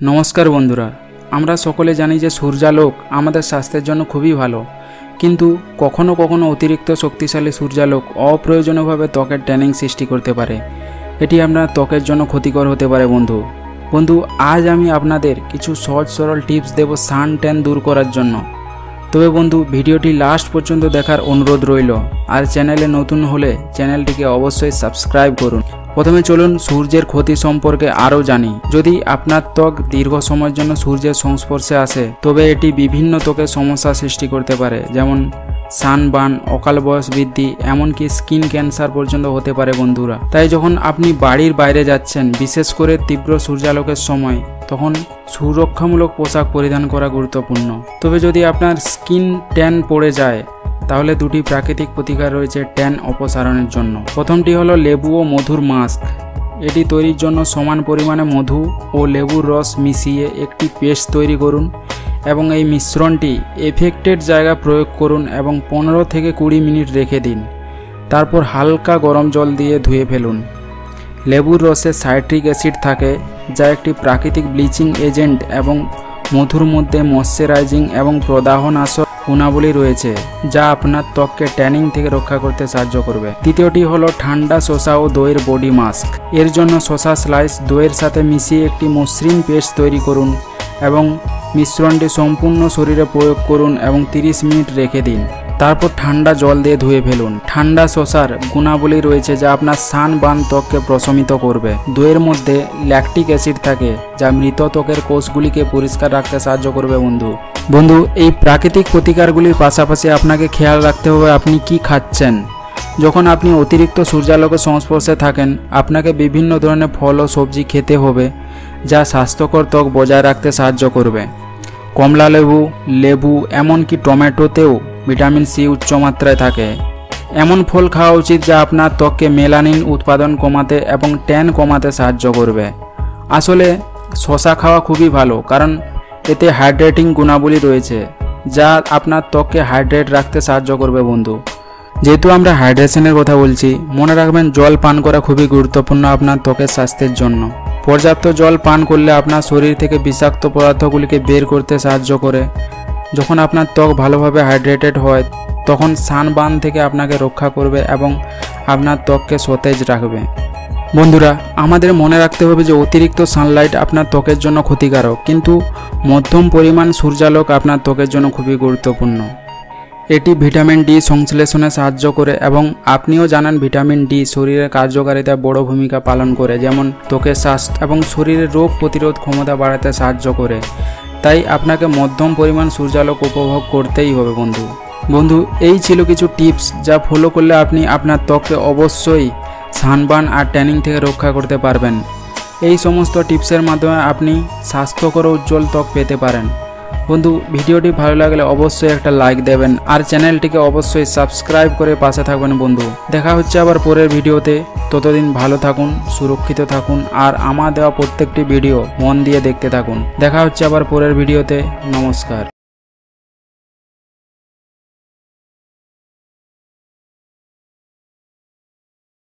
নমস্কার বন্ধুরা, আমরা সকলে জানি যে সূর্যালোক আমাদের স্বাস্থ্যের জন্য খুবই ভালো, কিন্তু কখনো কখনো অতিরিক্ত শক্তিশালী সূর্যালোক অপ্রয়োজনীয়ভাবে ত্বকের ট্যানিং সৃষ্টি করতে পারে। এটি আপনার ত্বকের জন্য ক্ষতিকর হতে পারে। বন্ধু আজ আমি আপনাদের কিছু সহজ সরল টিপস দেব সান ট্যান দূর করার জন্য। তবে বন্ধু, ভিডিওটি লাস্ট পর্যন্ত দেখার অনুরোধ রইল, আর চ্যানেলে নতুন হলে চ্যানেলটিকে অবশ্যই সাবস্ক্রাইব করুন। প্রথমে চলুন সূর্যের ক্ষতি সম্পর্কে আরও জানি। যদি আপনার ত্বক দীর্ঘ সময়ের জন্য সূর্যের সংস্পর্শে আসে, তবে এটি বিভিন্ন ত্বকের সমস্যা সৃষ্টি করতে পারে, যেমন সানবার্ন, অকাল বয়স বৃদ্ধি, এমনকি স্কিন ক্যান্সার পর্যন্ত হতে পারে বন্ধুরা। তাই যখন আপনি বাড়ির বাইরে যাচ্ছেন, বিশেষ করে তীব্র সূর্যালোকের সময়, তখন সুরক্ষামূলক পোশাক পরিধান করা গুরুত্বপূর্ণ। তবে যদি আপনার স্কিন ট্যান পড়ে যায়, তাহলে দুটি প্রাকৃতিক প্রতিকার রয়েছে ট্যান অপসারণের জন্য। প্রথমটি হলো লেবু ও মধুর মাস্ক। এটি তৈরির জন্য সমান পরিমাণে মধু ও লেবুর রস মিশিয়ে একটি পেস্ট তৈরি করুন এবং এই মিশ্রণটি এফেক্টেড জায়গায় প্রয়োগ করুন এবং 15 থেকে 20 মিনিট রেখে দিন। তারপর হালকা গরম জল দিয়ে ধুয়ে ফেলুন। লেবুর রসে সাইট্রিক অ্যাসিড থাকে, যা একটি প্রাকৃতিক ব্লিচিং এজেন্ট, এবং মধুর মধ্যে ময়শ্চারাইজিং এবং প্রদাহনাশক গুণাবলী রয়েছে, যা আপনার ত্বককে ট্যানিং থেকে রক্ষা করতে সাহায্য করবে। দ্বিতীয়টি হলো ঠান্ডা শসা ও দইয়ের বডি মাস্ক। এর জন্য শসা স্লাইস দইয়ের সাথে মিশিয়ে একটি মসৃণ পেস্ট তৈরি করুন এবং মিশ্রণটি সম্পূর্ণ শরীরে প্রয়োগ করুন এবং 30 মিনিট রেখে দিন। তারপর ঠান্ডা জল দিয়ে ধুয়ে ফেলুন। ঠান্ডা শসার গুণাবলী রয়েছে যা আপনার সানবার্ন ত্বককে প্রশমিত করবে। দইয়ের মধ্যে ল্যাকটিক অ্যাসিড থাকে, যা মৃত ত্বকের কোষগুলিকে পরিষ্কার রাখতে সাহায্য করবে। বন্ধু এই প্রাকৃতিক প্রতিকারগুলির পাশাপাশি আপনাকে খেয়াল রাখতে হবে আপনি কি খাচ্ছেন। যখন আপনি অতিরিক্ত সূর্যালোকের সংস্পর্শে থাকেন, আপনাকে বিভিন্ন ধরনের ফল ও সবজি খেতে হবে, যা স্বাস্থ্যকর ত্বক বজায় রাখতে সাহায্য করবে। কমলা লেবু, এমনকি টমেটোতেও ভিটামিন সি উচ্চমাত্রায় থাকে। এমন ফল খাওয়া উচিত যা আপনার ত্বককে মেলানিন উৎপাদন কমাতে এবং ট্যান কমাতে সাহায্য করবে। আসলে শসা খাওয়া খুবই ভালো, কারণ এতে হাইড্রেটিং গুণাবলী রয়েছে, যা আপনার ত্বককে হাইড্রেট রাখতে সাহায্য করবে। যেহেতু আমরা হাইড্রেশনের কথা বলছি, মনে রাখবেন জল পান করা খুবই গুরুত্বপূর্ণ আপনার ত্বকের স্বাস্থ্যের জন্য। পর্যাপ্ত জল পান করলে আপনার শরীর থেকে বিষাক্ত পদার্থগুলিকে বের করতে সাহায্য করে। যখন আপনার ত্বক ভালোভাবে হাইড্রেটেড হয়, তখন সানবার্ন থেকে আপনাকে রক্ষা করবে এবং আপনার ত্বককে সতেজ রাখবে। বন্ধুরা, আমাদের মনে রাখতে হবে যে অতিরিক্ত সানলাইট আপনার ত্বকের জন্য ক্ষতিকারক, কিন্তু মধ্যম পরিমাণ সূর্যালোক আপনার ত্বকের জন্য খুবই গুরুত্বপূর্ণ। এটি ভিটামিন ডি সংশ্লেষণে সাহায্য করে, এবং আপনিও জানেন ভিটামিন ডি শরীরের কার্যকারিতায় বড় ভূমিকা পালন করে, যেমন ত্বকের স্বাস্থ্য এবং শরীরের রোগ প্রতিরোধ ক্ষমতা বাড়াতে সাহায্য করে। তাই আপনাকে মধ্যম পরিমাণ সূর্যালোক উপভোগ করতেই হবে। বন্ধু এই ছিল কিছু টিপস, যা ফলো করলে আপনি আপনার ত্বককে অবশ্যই সানবার্ন আর ট্যানিং থেকে রক্ষা করতে পারবেন। এই সমস্ত টিপসের মাধ্যমে আপনি স্বাস্থ্যকর উজ্জ্বল ত্বক পেতে পারেন। বন্ধু, ভিডিওটি ভালো লাগলে অবশ্যই একটা লাইক দেবেন, আর চ্যানেলটিকে অবশ্যই সাবস্ক্রাইব করে পাশে থাকবেন। দেখা হচ্ছে আবার পরের ভিডিওতে। ততদিন ভালো থাকুন, সুরক্ষিত থাকুন, আর আমার দেওয়া প্রত্যেকটি ভিডিও মন দিয়ে দেখতে থাকুন। দেখা হচ্ছে আবার পরের ভিডিওতে। নমস্কার।